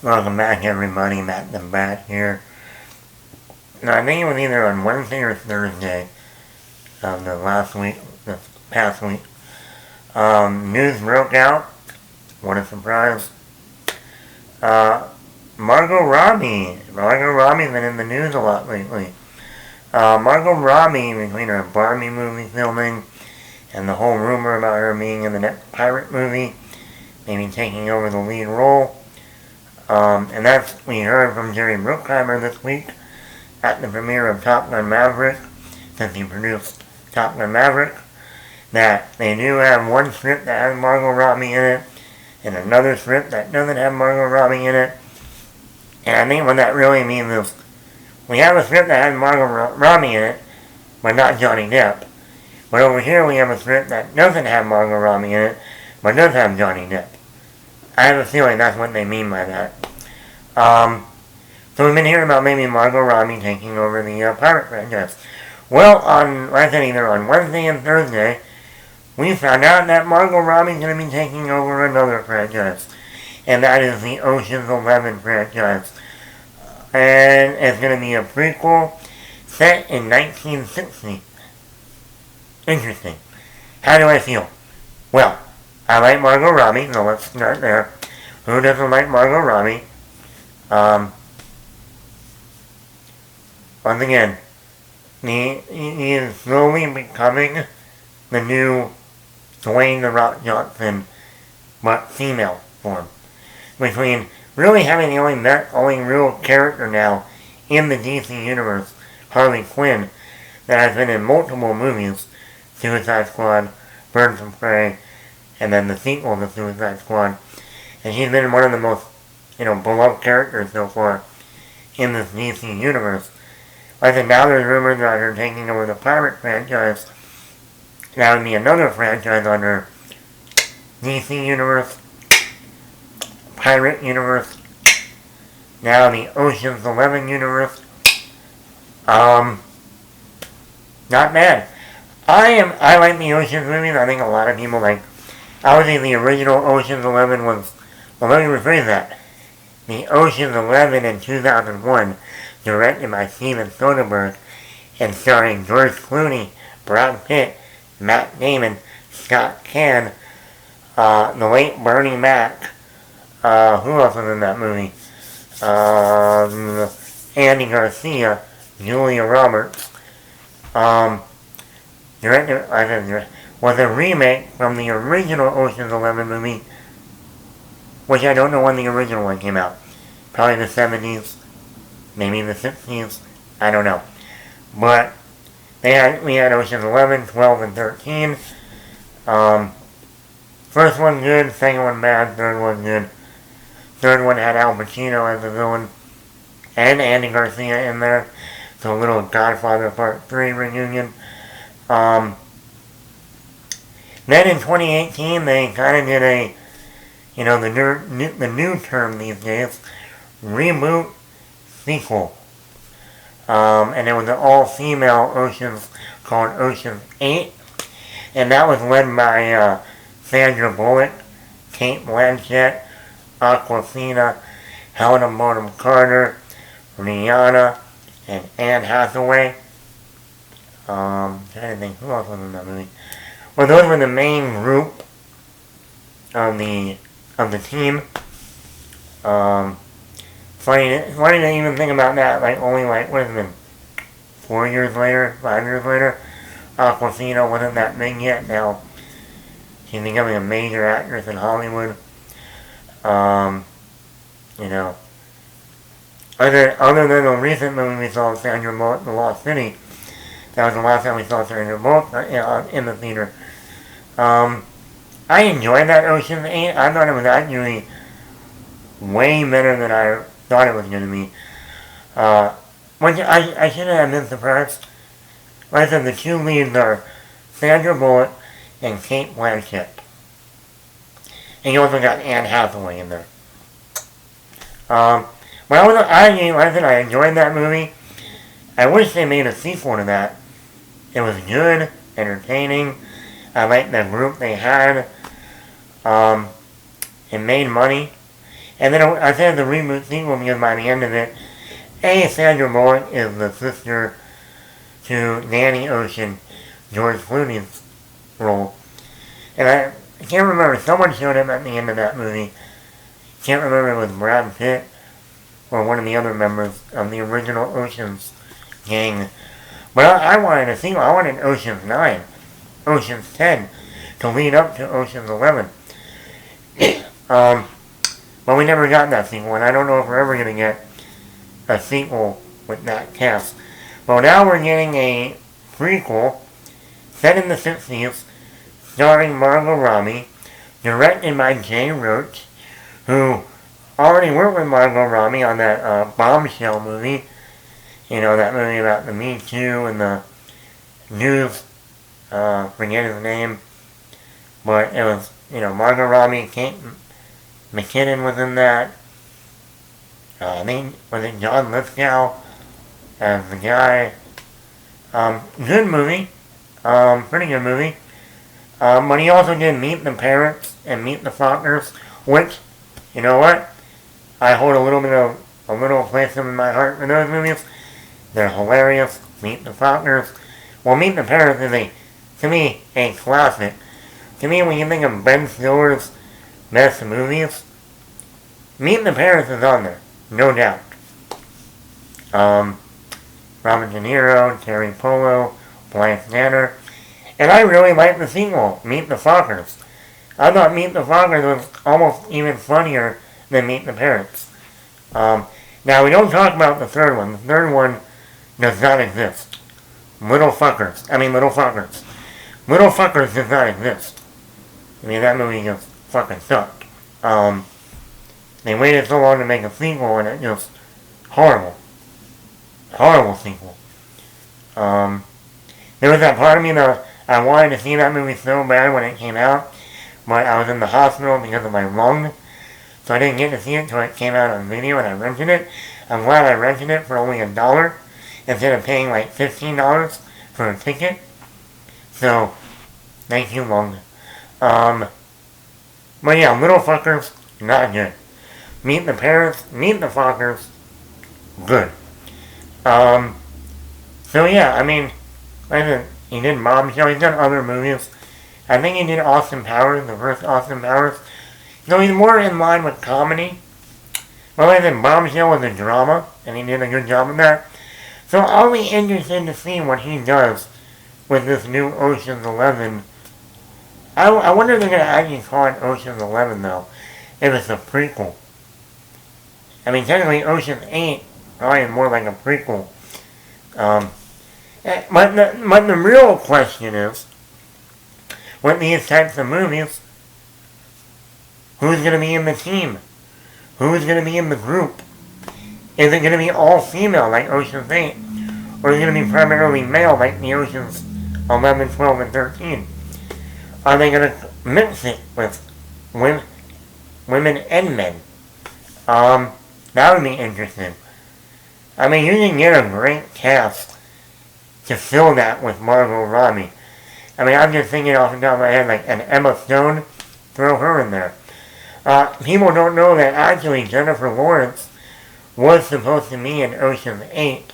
Welcome back, everybody. Matt the Bat here. Now, I think it was either on Wednesday or Thursday of this past week. News broke out. What a surprise. Margot Robbie. Margot Robbie's been in the news a lot lately. Margot Robbie, between her Barbie movie filming and the whole rumor about her being in the next pirate movie, maybe taking over the lead role. And that's, we heard from Jerry Bruckheimer this week at the premiere of Top Gun Maverick, since he produced Top Gun Maverick, that they do have one script that has Margot Robbie in it, and another script that doesn't have Margot Robbie in it. And I think what that really means is, we have a script that has Margot Robbie in it, but not Johnny Depp. But over here we have a script that doesn't have Margot Robbie in it, but does have Johnny Depp. I have a feeling that's what they mean by that. So we've been hearing about maybe Margot Robbie taking over the pirate franchise. Well, like I said, either on Wednesday and Thursday, we found out that Margot Robbie's going to be taking over another franchise. And that is the Ocean's 11 franchise. And it's going to be a prequel set in 1960. Interesting. How do I feel? Well, I like Margot Robbie, so let's start there. Who doesn't like Margot Robbie? Once again, he is slowly becoming the new Dwayne The Rock Johnson, but female form. Between really having the only real character now in the DC Universe, Harley Quinn, that has been in multiple movies, Suicide Squad, Birds of Prey, and then the sequel to Suicide Squad. And she's been one of the most, beloved characters so far in this DC universe. Like I said, now there's rumors about her taking over the pirate franchise. That would be another franchise under DC universe, pirate universe, now the Ocean's 11 universe. Not bad. I like the Ocean's movies. I think a lot of people like. Obviously, the original Ocean's 11 was, well, let me rephrase that. The Ocean's 11 in 2001, directed by Steven Soderbergh, and starring George Clooney, Brad Pitt, Matt Damon, Scott Caan, the late Bernie Mac, who else was in that movie? Andy Garcia, Julia Roberts, was a remake from the original Ocean's 11 movie, which I don't know when the original one came out. Probably the 70s, maybe the 60s, I don't know. But we had Ocean's 11, 12, and 13. First one good, second one bad, third one good. Third one had Al Pacino as the villain, and Andy Garcia in there. So a little Godfather Part 3 reunion. Then in 2018, they kind of did the new term these days, reboot sequel. And it was an all-female Oceans called Ocean's 8. And that was led by Sandra Bullock, Kate Blanchett, Awkwafina, Helena Bonham Carter, Rihanna, and Anne Hathaway. Trying to think who else was in that movie. Well, those were the main group of the team. Funny to even think about that. What has it been? 4 years later, 5 years later, Awkwafina wasn't that big yet. Now she's becoming a major actress in Hollywood. Other than the recent movie we saw, Sandra Bullock, The Lost City. That was the last time we saw Sandra Bullock in the theater. I enjoyed that Ocean's 8. I thought it was actually way better than I thought it was going to be. Which I shouldn't have been surprised. Like I said, the two leads are Sandra Bullock and Kate Blanchett. And you also got Anne Hathaway in there. I enjoyed that movie. I wish they made a sequel to that. It was good, entertaining. I liked the group they had. It made money. And then I said the reboot sequel because by the end of it, Sandra Bullock is the sister to Danny Ocean, George Clooney's role. And I can't remember, someone showed up at the end of that movie. Can't remember if it was Brad Pitt or one of the other members of the original Ocean's gang. But I wanted a sequel. I wanted Ocean's 9, Ocean's 10, to lead up to Ocean's 11. But we never got that sequel, and I don't know if we're ever going to get a sequel with that cast. But now we're getting a prequel set in the 60s, starring Margot Robbie, directed by Jay Roach, who already worked with Margot Robbie on that Bombshell movie. You know, that movie about the Me Too and the news, forget his name. But it was, Margot Robbie, Kate McKinnon was in that. Was it John Lithgow as the guy? Good movie. Pretty good movie. But he also did Meet the Parents and Meet the Fockers, which, you know what? I hold a little place in my heart for those movies. They're hilarious. Meet the Fockers. Well, Meet the Parents is to me, a classic. To me, when you think of Ben Stiller's best movies, Meet the Parents is on there, no doubt. Robert De Niro, Terry Polo, Blythe Danner. And I really like the sequel, Meet the Fockers. I thought Meet the Fockers was almost even funnier than Meet the Parents. Now, we don't talk about the third one. The third one does not exist. Little Fuckers. Little Fuckers. Little Fuckers does not exist. That movie just fucking sucked. They waited so long to make a sequel, and it just horrible. Horrible sequel. There was that part of me that I wanted to see that movie so bad when it came out, but I was in the hospital because of my lung, so I didn't get to see it until it came out on video and I rented it. I'm glad I rented it for only $1 instead of paying like $15 for a ticket. So, thank you, lung. But yeah, Little Fuckers, not good. Meet the Parents, Meet the Fockers, good. So yeah, like I said, he did Bombshell, he's done other movies. I think he did Austin Powers, the first Austin Powers. So he's more in line with comedy. But like I said, Bombshell was a drama, and he did a good job of that. So I'll be interested to see what he does with this new Ocean's 11. I wonder if they're going to actually call it Ocean's 11, though, if it's a prequel. Technically Ocean's 8 probably more like a prequel. But the real question is, with these types of movies, who's going to be in the team? Who's going to be in the group? Is it going to be all female like Ocean's 8? Or is it going to be primarily male like the Ocean's 11, 12, and 13? Are they going to mix it with women and men? That would be interesting. You can get a great cast to fill that with Margot Robbie. I'm just thinking off the top of my head, like an Emma Stone, throw her in there. People don't know that actually Jennifer Lawrence was supposed to be in Ocean's 8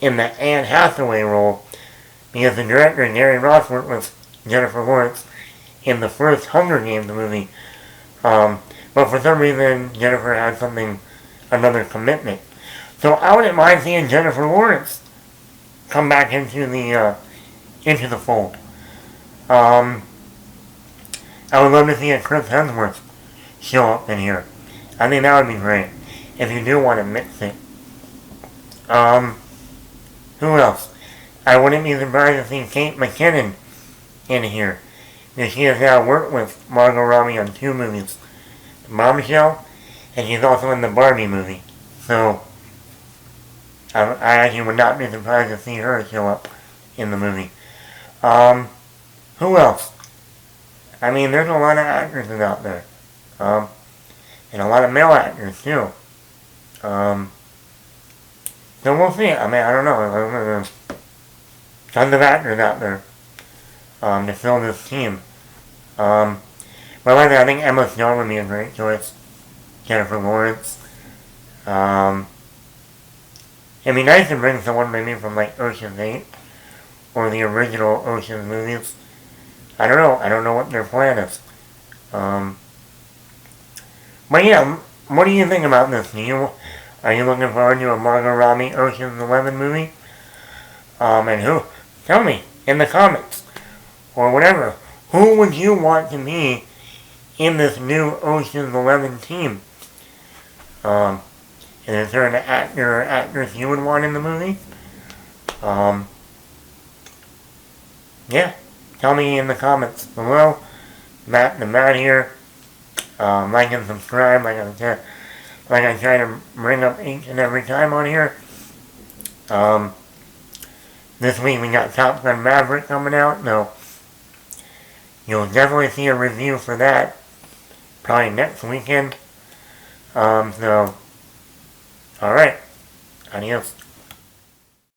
in the Anne Hathaway role, because the director, Gary Ross, worked with Jennifer Lawrence in the first Hunger Games movie. But for some reason, Jennifer had another commitment. So I wouldn't mind seeing Jennifer Lawrence come back into the fold. I would love to see a Chris Hemsworth show up in here. I think that would be great, if you do want to mix it. Who else? I wouldn't be surprised to see Kate McKinnon in here, because she has now worked with Margot Robbie on 2 movies. Bombshell, and she's also in the Barbie movie. So, I actually would not be surprised to see her show up in the movie. Who else? There's a lot of actresses out there. And a lot of male actors, too. So we'll see. I don't know. Tons of actors out there to fill this team. But like I think Emma Stone would be a great choice Jennifer Lawrence. It'd be nice to bring someone maybe from like Ocean's 8 or the original Ocean's movies. I don't know. I don't know what their plan is. But yeah, what do you think about this? Are you looking forward to a Margot Robbie Ocean's 11 movie? And who? Tell me in the comments or whatever. Who would you want to be in this new Ocean's 11 team? Is there an actor or actress you would want in the movie? Yeah, tell me in the comments below. Matt here. Like and subscribe, like I try to bring up each and every time on here. This week we got Top Gun Maverick coming out. No, you'll definitely see a review for that probably next weekend. Alright. Adios.